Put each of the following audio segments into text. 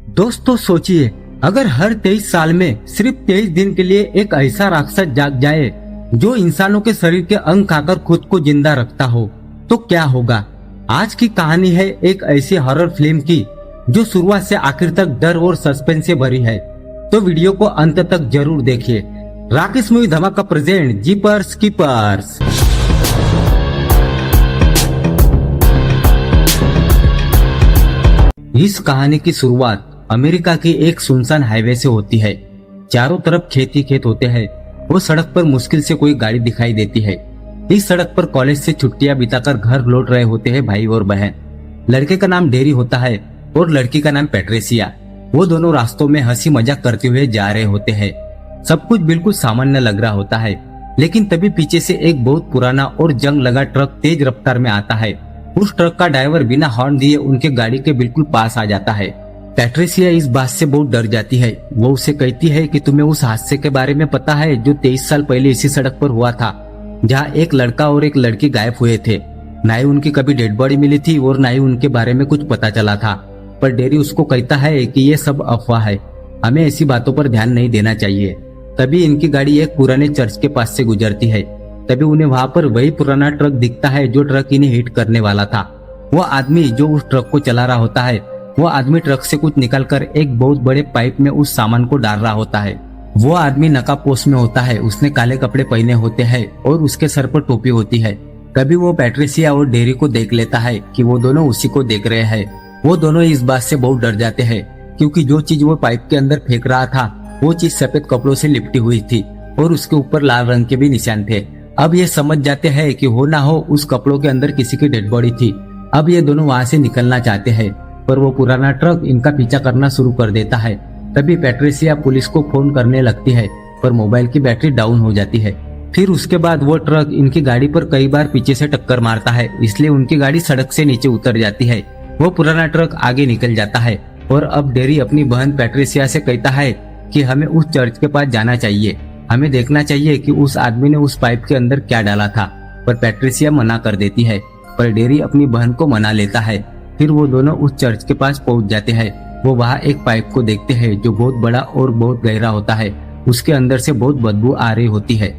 दोस्तों सोचिए, अगर हर 23 साल में सिर्फ 23 दिन के लिए एक ऐसा राक्षस जाग जाए जो इंसानों के शरीर के अंग खाकर खुद को जिंदा रखता हो, तो क्या होगा। आज की कहानी है एक ऐसी हॉरर फिल्म की जो शुरुआत से आखिर तक डर और सस्पेंस से भरी है। तो वीडियो को अंत तक जरूर देखिए। राकेश मूवी धमाका प्रेजेंट जीपर्स कीपर्स। इस कहानी की शुरुआत अमेरिका की एक सुनसान हाईवे से होती है। चारों तरफ खेती खेत होते हैं। वो सड़क पर मुश्किल से कोई गाड़ी दिखाई देती है। इस सड़क पर कॉलेज से छुट्टियां बिताकर घर लौट रहे होते हैं भाई और बहन। लड़के का नाम डेरी होता है और लड़की का नाम पैट्रिसिया। वो दोनों रास्तों में हंसी मजाक करते हुए जा रहे होते हैं। सब कुछ बिल्कुल सामान्य लग रहा होता है, लेकिन तभी पीछे से एक बहुत पुराना और जंग लगा ट्रक तेज रफ्तार में आता है। उस ट्रक का ड्राइवर बिना हॉर्न दिए उनके गाड़ी के बिल्कुल पास आ जाता है। पैट्रिसिया इस बात से बहुत डर जाती है। वो उसे कहती है कि तुम्हें उस हादसे के बारे में पता है जो 23 साल पहले इसी सड़क पर हुआ था, जहाँ एक लड़का और एक लड़की गायब हुए थे। ना ही उनकी कभी डेड बॉडी मिली थी और ना ही उनके बारे में कुछ पता चला था। पर डेरी उसको कहता है कि ये सब अफवाह है, हमें ऐसी बातों पर ध्यान नहीं देना चाहिए। तभी इनकी गाड़ी एक पुराने चर्च के पास से गुजरती है। तभी उन्हें वहाँ पर वही पुराना ट्रक दिखता है जो ट्रक इन्हें हिट करने वाला था। वो आदमी जो उस ट्रक को चला रहा होता है, वो आदमी ट्रक से कुछ निकालकर एक बहुत बड़े पाइप में उस सामान को डाल रहा होता है। वो आदमी नकाबपोश में होता है। उसने काले कपड़े पहने होते हैं और उसके सर पर टोपी होती है। तभी वो पैट्रिसिया और डेरी को देख लेता है कि वो दोनों उसी को देख रहे हैं। वो दोनों इस बात से बहुत डर जाते हैं, क्योंकि जो चीज वो पाइप के अंदर फेंक रहा था वो चीज सफेद कपड़ों से लिपटी हुई थी और उसके ऊपर लाल रंग के भी निशान थे। अब ये समझ जाते हैं कि हो ना हो उस कपड़ों के अंदर किसी की डेड बॉडी थी। अब ये दोनों वहाँ से निकलना चाहते हैं, पर वो पुराना ट्रक इनका पीछा करना शुरू कर देता है। तभी पैट्रिसिया पुलिस को फोन करने लगती है, पर मोबाइल की बैटरी डाउन हो जाती है। फिर उसके बाद वो ट्रक इनकी गाड़ी पर कई बार पीछे से टक्कर मारता है, इसलिए उनकी गाड़ी सड़क से नीचे उतर जाती है। वो पुराना ट्रक आगे निकल जाता है और अब डेरी अपनी बहन पैट्रिसिया से कहता है कि हमें उस चर्च के पास जाना चाहिए, हमें देखना चाहिए कि उस आदमी ने उस पाइप के अंदर क्या डाला था। पर पैट्रिसिया मना कर देती है, पर डेरी अपनी बहन को मना लेता है। फिर वो दोनों उस चर्च के पास पहुंच जाते हैं। वो वहाँ एक पाइप को देखते हैं जो बहुत बड़ा और बहुत गहरा होता है। उसके अंदर से बहुत बदबू आ रही होती है।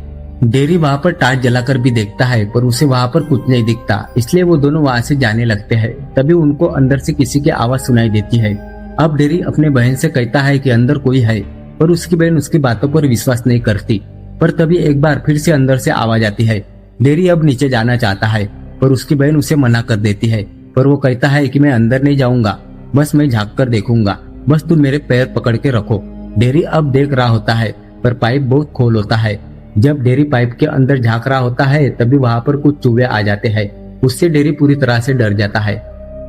डेरी वहाँ पर टार्च जलाकर भी देखता है, पर उसे वहाँ पर कुछ नहीं दिखता, इसलिए वो दोनों वहाँ से जाने लगते हैं। तभी उनको अंदर से किसी की आवाज सुनाई देती है। अब डेरी अपने बहन से कहता है कि अंदर कोई है, पर उसकी बहन उसकी बातों पर विश्वास नहीं करती। पर तभी एक बार फिर से अंदर से आवाज आती है। डेरी अब नीचे जाना चाहता है, पर उसकी बहन उसे मना कर देती है। पर वो कहता है कि मैं अंदर नहीं जाऊंगा, बस मैं झांक कर देखूंगा, बस तुम मेरे पैर पकड़ के रखो। डेरी अब देख रहा होता है, पर पाइप बहुत खोल होता है। जब डेरी पाइप के अंदर झांक रहा होता है, तभी वहाँ पर कुछ चूहे आ जाते हैं। उससे डेरी पूरी तरह से डर जाता है।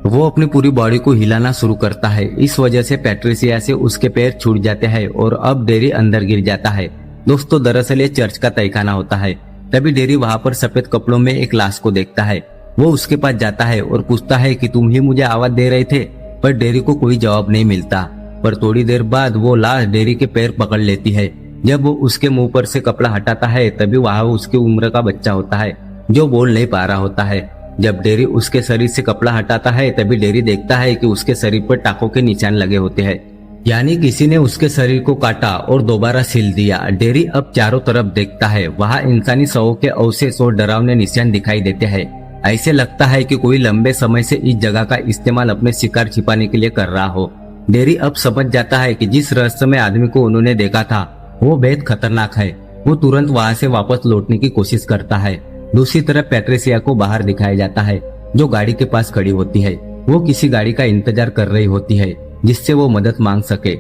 वो अपनी पूरी बॉडी को हिलाना शुरू करता है। इस वजह से पैट्रिसिया से उसके पैर छूट जाते हैं और अब डेरी अंदर गिर जाता है। दोस्तों, दरअसल ये चर्च का तहखाना होता है। तभी डेरी वहाँ पर सफेद कपड़ों में एक लाश को देखता है। वो उसके पास जाता है और पूछता है कि तुम ही मुझे आवाज दे रहे थे, पर डेरी को कोई जवाब नहीं मिलता। पर थोड़ी देर बाद वो लाश डेरी के पैर पकड़ लेती है। जब वो उसके मुंह पर से कपड़ा हटाता है, तभी वहाँ उसकी उम्र का बच्चा होता है जो बोल नहीं पा रहा होता है। जब डेरी उसके शरीर से कपड़ा हटाता है, तभी डेरी देखता है कि उसके शरीर पर टाकों के निशान लगे होते हैं, यानी किसी ने उसके शरीर को काटा और दोबारा सिल दिया। डेरी अब चारों तरफ देखता है। वहाँ इंसानी शवों के अवशेष और डरावने निशान दिखाई देते हैं। ऐसे लगता है कि कोई लंबे समय से इस जगह का इस्तेमाल अपने शिकार छिपाने के लिए कर रहा हो। डेरी अब समझ जाता है कि जिस रहस्यमय आदमी को उन्होंने देखा था वो बेहद खतरनाक है। वो तुरंत वहाँ से वापस लौटने की कोशिश करता है। दूसरी तरफ पैट्रिसिया को बाहर दिखाया जाता है, जो गाड़ी के पास खड़ी होती है। वो किसी गाड़ी का इंतजार कर रही होती है जिससे वो मदद मांग सके।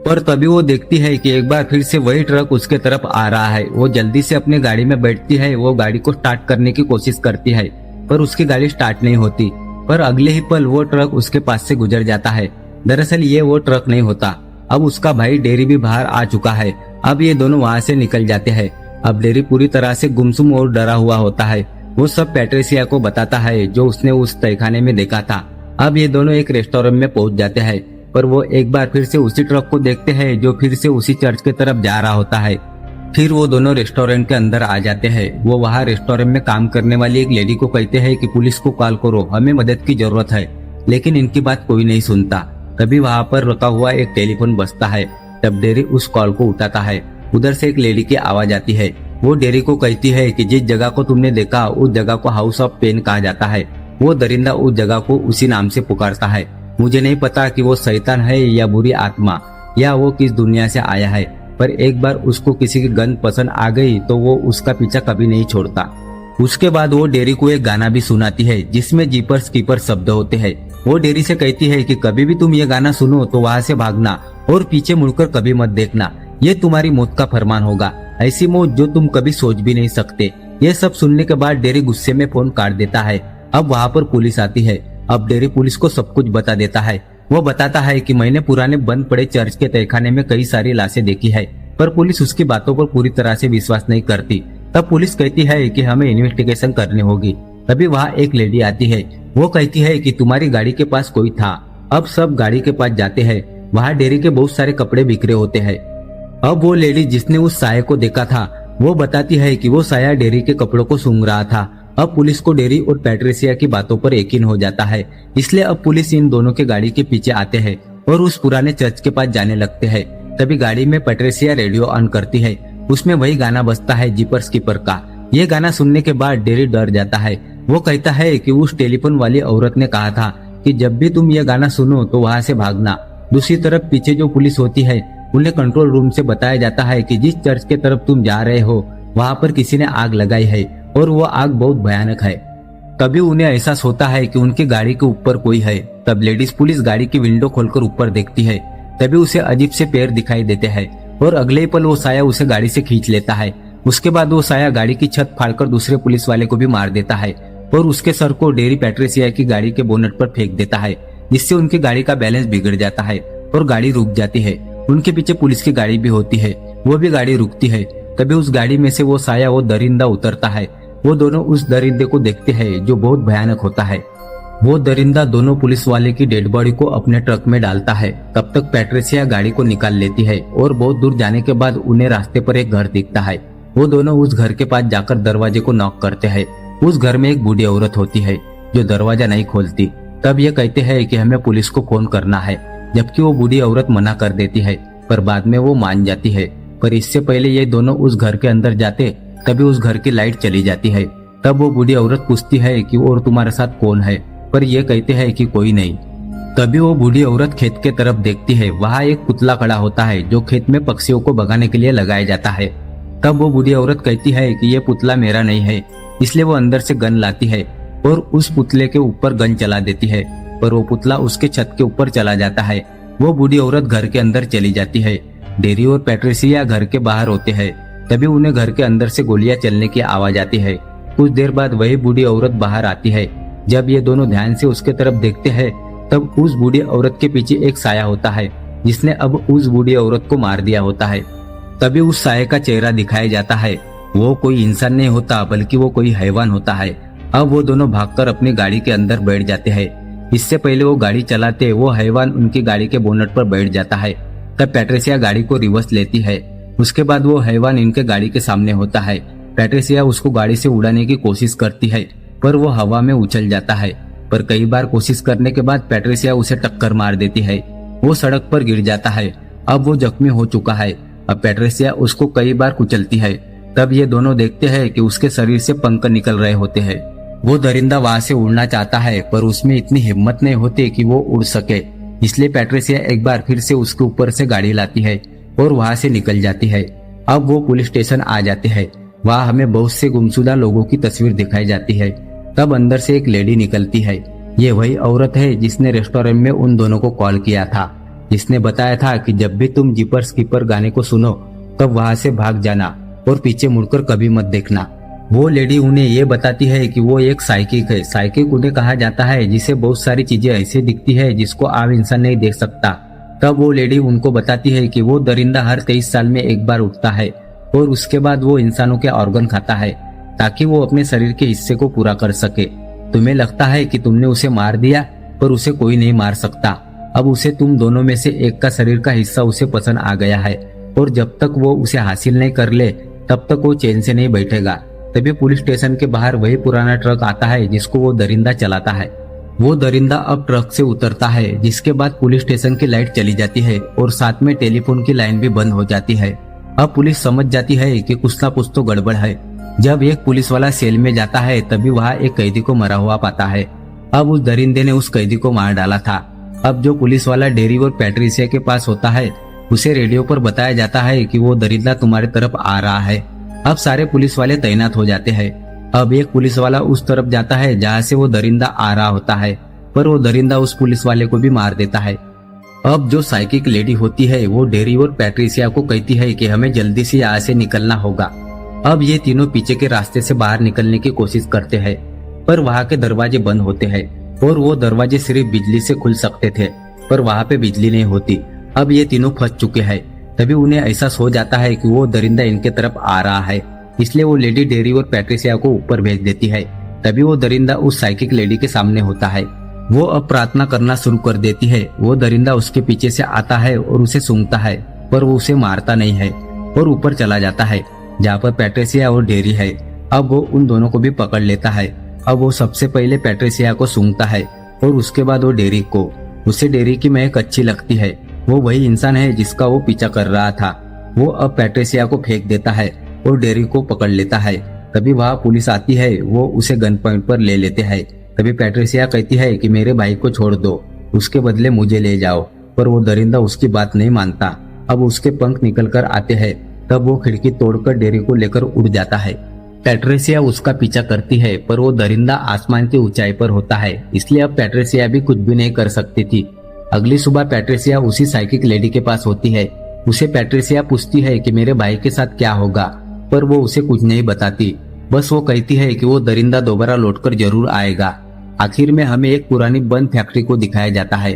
पर तभी वो देखती है कि एक बार फिर से वही ट्रक उसके तरफ आ रहा है। वो जल्दी से अपनी गाड़ी में बैठती है। वो गाड़ी को स्टार्ट करने की कोशिश करती है, पर उसकी गाड़ी स्टार्ट नहीं होती। पर अगले ही पल वो ट्रक उसके पास से गुजर जाता है। दरअसल ये वो ट्रक नहीं होता। अब उसका भाई डेरी भी बाहर आ चुका है। अब ये दोनों वहाँ से निकल जाते हैं। अब डेरी पूरी तरह से गुमसुम और डरा हुआ होता है। वो सब पैट्रिसिया को बताता है जो उसने उस तहखाने में देखा था। अब ये दोनों एक रेस्टोरेंट में पहुंच जाते हैं, पर वो एक बार फिर से उसी ट्रक को देखते हैं जो फिर से उसी चर्च की तरफ जा रहा होता है। फिर वो दोनों रेस्टोरेंट के अंदर आ जाते हैं। वो वहाँ रेस्टोरेंट में काम करने वाली एक लेडी को कहते हैं कि पुलिस को कॉल करो, हमें मदद की जरूरत है। लेकिन इनकी बात कोई नहीं सुनता। तभी वहाँ पर रखा हुआ एक टेलीफोन बजता है। तब डेरी उस कॉल को उठाता है। उधर से एक लेडी की आवाज आती है। वो डेरी को कहती है कि जिस जगह को तुमने देखा उस जगह को हाउस ऑफ पेन कहा जाता है। वो दरिंदा उस जगह को उसी नाम से पुकारता है। मुझे नहीं पता कि वो शैतान है या बुरी आत्मा या वो किस दुनिया से आया है, पर एक बार उसको किसी की गंध पसंद आ गई तो वो उसका पीछा कभी नहीं छोड़ता। उसके बाद वो डेरी को एक गाना भी सुनाती है जिसमें जीपर्स कीपर्स शब्द होते हैं। वो डेरी से कहती है कि कभी भी तुम ये गाना सुनो तो वहाँ से भागना और पीछे मुड़कर कभी मत देखना, ये तुम्हारी मौत का फरमान होगा, ऐसी मौत जो तुम कभी सोच भी नहीं सकते। ये सब सुनने के बाद डेरी गुस्से में फोन काट देता है। अब वहाँ पर पुलिस आती है। अब डेरी पुलिस को सब कुछ बता देता है। वो बताता है कि मैंने पुराने बंद पड़े चर्च के तहखाने में कई सारी लाशें देखी है, पर पुलिस उसकी बातों पर पूरी तरह से विश्वास नहीं करती। तब पुलिस कहती है कि हमें इन्वेस्टिगेशन करनी होगी। तभी वहाँ एक लेडी आती है। वो कहती है कि तुम्हारी गाड़ी के पास कोई था। अब सब गाड़ी के पास जाते हैं। वहाँ डेरी के बहुत सारे कपड़े बिखरे होते हैं। अब वो लेडी जिसने उस साये को देखा था वो बताती है कि वो साया डेरी के कपड़ों को सूंघ रहा था। अब पुलिस को डेरी और पैट्रिसिया की बातों पर यकीन हो जाता है, इसलिए अब पुलिस इन दोनों के गाड़ी के पीछे आते हैं और उस पुराने चर्च के पास जाने लगते हैं। तभी गाड़ी में पैट्रिसिया रेडियो ऑन करती है। उसमें वही गाना बजता है जीपर्स कीपर का। ये गाना सुनने के बाद डेरी डर जाता है। वो कहता है कि उस टेलीफोन वाली औरत ने कहा था कि जब भी तुम ये गाना सुनो तो वहाँ से भागना। दूसरी तरफ पीछे जो पुलिस होती है उन्हें कंट्रोल रूम से बताया जाता है कि जिस चर्च के तरफ तुम जा रहे हो वहाँ पर किसी ने आग लगाई है और वो आग बहुत भयानक है। तभी उन्हें एहसास होता है कि उनकी गाड़ी के ऊपर कोई है। तब लेडीज पुलिस गाड़ी की विंडो खोलकर ऊपर देखती है। तभी उसे अजीब से पैर दिखाई देते हैं और अगले ही पल वो साया उसे गाड़ी से खींच लेता है। उसके बाद वो साया गाड़ी की छत फाड़कर दूसरे पुलिस वाले को भी मार देता है और उसके सर को डेरी पैट्रिसिया की गाड़ी के बोनट पर फेंक देता है, जिससे उनकी गाड़ी का बैलेंस बिगड़ जाता है और गाड़ी रुक जाती है। उनके पीछे पुलिस की गाड़ी भी होती है, वो भी गाड़ी रुकती है। तभी उस गाड़ी में से वो साया वो दरिंदा उतरता है। वो दोनों उस दरिंदे को देखते हैं जो बहुत भयानक होता है। वो दरिंदा दोनों पुलिस वाले की डेड बॉडी को अपने ट्रक में डालता है। तब तक पैट्रिसिया गाड़ी को निकाल लेती है और बहुत दूर जाने के बाद उन्हें रास्ते पर एक घर दिखता है। वो दोनों उस घर के पास जाकर दरवाजे को नॉक करते हैं। उस घर में एक बूढ़ी औरत होती है जो दरवाजा नहीं खोलती। तब ये कहते हैं कि हमें पुलिस को फोन करना है, जबकि वो बूढ़ी औरत मना कर देती है, पर बाद में वो मान जाती है। पर इससे पहले ये दोनों उस घर के अंदर जाते तभी उस घर की लाइट चली जाती है। तब वो बूढ़ी औरत पूछती है कि और तुम्हारे साथ कौन है, पर ये कहते हैं कि कोई नहीं। तभी वो बूढ़ी औरत खेत के तरफ देखती है। वहाँ एक पुतला खड़ा होता है जो खेत में पक्षियों को भगाने के लिए लगाया जाता है। तब वो बूढ़ी औरत कहती है कि ये पुतला मेरा नहीं है, इसलिए वो अंदर से गन लाती है और उस पुतले के ऊपर गन चला देती है, पर वो पुतला उसके छत के ऊपर चला जाता है। वो बूढ़ी औरत घर के अंदर चली जाती है। डेरी और पैट्रिसिया घर के बाहर होते हैं। तभी उन्हें घर के अंदर से गोलियां चलने की आवाज आती है। कुछ देर बाद वही बूढ़ी औरत बाहर आती है। जब ये दोनों ध्यान से उसके तरफ देखते हैं तब उस बूढ़ी औरत के पीछे एक साया होता है जिसने अब उस बूढ़ी औरत को मार दिया होता है। तभी उस साये का चेहरा दिखाया जाता है। वो कोई इंसान नहीं होता बल्कि वो कोई हैवान होता है। अब वो दोनों भागकर अपनी गाड़ी के अंदर बैठ जाते हैं। इससे पहले वो गाड़ी चलाते वो हैवान उनकी गाड़ी के बोनट पर बैठ जाता है। तब पैट्रिसिया गाड़ी को रिवर्स लेती है। उसके बाद वो हैवान इनके गाड़ी के सामने होता है। पैट्रिसिया उसको गाड़ी से उड़ाने की कोशिश करती है पर वो हवा में उछल जाता है, पर कई बार कोशिश करने के बाद पैट्रिसिया उसे टक्कर मार देती है। वो सड़क पर गिर जाता है। अब वो जख्मी हो चुका है। अब पैट्रिसिया उसको कई बार कुचलती है। तब ये दोनों देखते हैं कि उसके शरीर से पंख निकल रहे होते हैं। वो दरिंदा वहां से उड़ना चाहता है पर उसमें इतनी हिम्मत नहीं होती कि वो उड़ सके, इसलिए पैट्रिसिया एक बार फिर से उसके ऊपर से गाड़ी लाती है और वहां से निकल जाती है। अब वो पुलिस स्टेशन आ जाते हैं। वहाँ हमें बहुत से गुमशुदा लोगों की तस्वीर दिखाई जाती है। तब अंदर से एक लेडी निकलती है। ये वही औरत है जिसने रेस्टोरेंट में उन दोनों को कॉल किया था, जिसने बताया था कि जब भी तुम जीपर्स कीपर गाने को सुनो तब वहां से भाग जाना और पीछे मुड़कर कभी मत देखना। वो लेडी उन्हें ये बताती है कि वो एक साइकिक है। साइकिक उन्हें कहा जाता है जिसे बहुत सारी चीजें ऐसे दिखती है जिसको आम इंसान नहीं देख सकता। तब वो लेडी उनको बताती है कि वो दरिंदा हर 23 साल में एक बार उठता है और उसके बाद वो इंसानों के ऑर्गन खाता है ताकि वो अपने शरीर के हिस्से को पूरा कर सके। तुम्हें लगता है कि तुमने उसे मार दिया, पर उसे कोई नहीं मार सकता। अब उसे तुम दोनों में से एक का शरीर का हिस्सा उसे पसंद आ गया है और जब तक वो उसे हासिल नहीं कर ले तब तक वो चैन से नहीं बैठेगा। तभी पुलिस स्टेशन के बाहर वही पुराना ट्रक आता है जिसको वो दरिंदा चलाता है। वो दरिंदा अब ट्रक से उतरता है, जिसके बाद पुलिस स्टेशन की लाइट चली जाती है और साथ में टेलीफोन की लाइन भी बंद हो जाती है। अब पुलिस समझ जाती है कि कुछ ना कुछ तो गड़बड़ है। जब एक पुलिस वाला सेल में जाता है तभी वहाँ एक कैदी को मरा हुआ पाता है। अब उस दरिंदे ने उस कैदी को मार डाला था। अब जो पुलिस वाला डेरी और पैट्रिसिया के पास होता है, उसे रेडियो पर बताया जाता है कि वो दरिंदा तुम्हारे तरफ आ रहा है। अब सारे पुलिस वाले तैनात हो जाते हैं। अब एक पुलिस वाला उस तरफ जाता है जहाँ से वो दरिंदा आ रहा होता है, पर वो दरिंदा उस पुलिस वाले को भी मार देता है। अब जो साइकिक लेडी होती है वो डेरी और पैट्रिसिया को कहती है कि हमें जल्दी से यहाँ से निकलना होगा। अब ये तीनों पीछे के रास्ते से बाहर निकलने की कोशिश करते हैं, पर वहाँ के दरवाजे बंद होते हैं और वो दरवाजे सिर्फ बिजली से खुल सकते थे, पर वहाँ पे बिजली नहीं होती। अब ये तीनों फंस चुके हैं। तभी उन्हें एहसास हो जाता है कि वो दरिंदा इनके तरफ आ रहा है, इसलिए वो लेडी डेरी और पैट्रिसिया को ऊपर भेज देती है। तभी वो दरिंदा उस साइकिक लेडी के सामने होता है। वो अब प्रार्थना करना शुरू कर देती है। वो दरिंदा उसके पीछे से आता है और उसे सूंघता है, पर वो उसे मारता नहीं है और ऊपर चला जाता है जहाँ पर पैट्रिसिया और डेरी है। अब वो उन दोनों को भी पकड़ लेता है। अब वो सबसे पहले पैट्रिसिया को सूंघता है और उसके बाद वो डेरी को। उसे डेरी की महक अच्छी लगती है। वो वही इंसान है जिसका वो पीछा कर रहा था। वो अब पैट्रिसिया को फेंक देता है और डेरी को पकड़ लेता है। तभी वहाँ पुलिस आती है। वो उसे गन पॉइंट पर ले लेते हैं। तभी पैट्रिसिया कहती है कि मेरे भाई को छोड़ दो, उसके बदले मुझे ले जाओ, पर वो दरिंदा उसकी बात नहीं मानता। अब उसके पंख निकल कर आते हैं। तब वो खिड़की तोड़कर डेरी को लेकर उड़ जाता है। पैट्रिसिया उसका पीछा करती है, पर वो दरिंदा आसमान की ऊंचाई पर होता है, इसलिए अब पैट्रिसिया भी कुछ भी नहीं कर सकती थी। अगली सुबह पैट्रिसिया उसी साइकिक लेडी के पास होती है। उसे पैट्रिसिया पूछती है कि मेरे भाई के साथ क्या होगा, पर वो उसे कुछ नहीं बताती। बस वो कहती है कि वो दरिंदा दोबारा लौटकर जरूर आएगा। आखिर में हमें एक पुरानी बंद फैक्ट्री को दिखाया जाता है।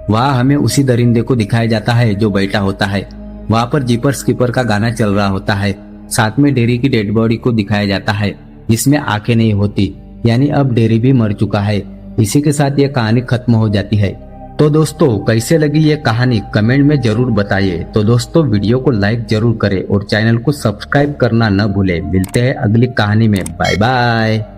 वहाँ हमें उसी दरिंदे को दिखाया जाता है जो बैठा होता है। वहाँ पर जीपर्स कीपर का गाना चल रहा होता है। साथ में डेरी की डेड बॉडी को दिखाया जाता है, जिसमें आंखें नहीं होती, यानी अब डेरी भी मर चुका है। इसी के साथ ये कहानी खत्म हो जाती है। तो दोस्तों, कैसे लगी ये कहानी कमेंट में जरूर बताइए। तो दोस्तों, वीडियो को लाइक जरूर करें और चैनल को सब्सक्राइब करना न भूलें। मिलते हैं अगली कहानी में। Bye bye.